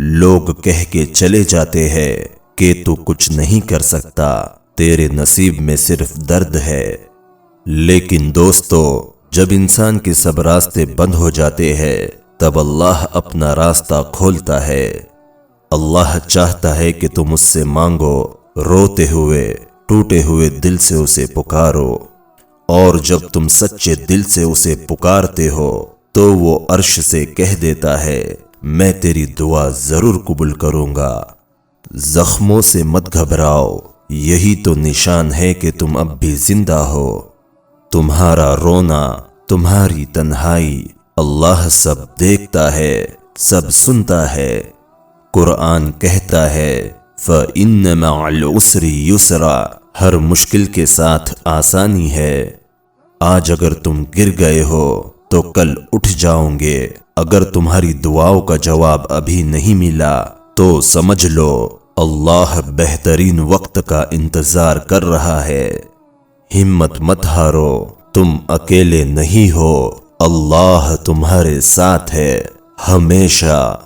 لوگ کہہ کے چلے جاتے ہیں کہ تو کچھ نہیں کر سکتا، تیرے نصیب میں صرف درد ہے۔ لیکن دوستو، جب انسان کے سب راستے بند ہو جاتے ہیں تب اللہ اپنا راستہ کھولتا ہے۔ اللہ چاہتا ہے کہ تم اس سے مانگو، روتے ہوئے، ٹوٹے ہوئے دل سے اسے پکارو، اور جب تم سچے دل سے اسے پکارتے ہو تو وہ عرش سے کہہ دیتا ہے میں تیری دعا ضرور قبول کروں گا۔ زخموں سے مت گھبراؤ، یہی تو نشان ہے کہ تم اب بھی زندہ ہو۔ تمہارا رونا، تمہاری تنہائی اللہ سب دیکھتا ہے، سب سنتا ہے۔ قرآن کہتا ہے فَإِنَّ مَعَ الْعُسْرِ يُسْرًا، ہر مشکل کے ساتھ آسانی ہے۔ آج اگر تم گر گئے ہو تو کل اٹھ جاؤں گے۔ اگر تمہاری دعاؤں کا جواب ابھی نہیں ملا تو سمجھ لو اللہ بہترین وقت کا انتظار کر رہا ہے۔ ہمت مت ہارو، تم اکیلے نہیں ہو، اللہ تمہارے ساتھ ہے ہمیشہ۔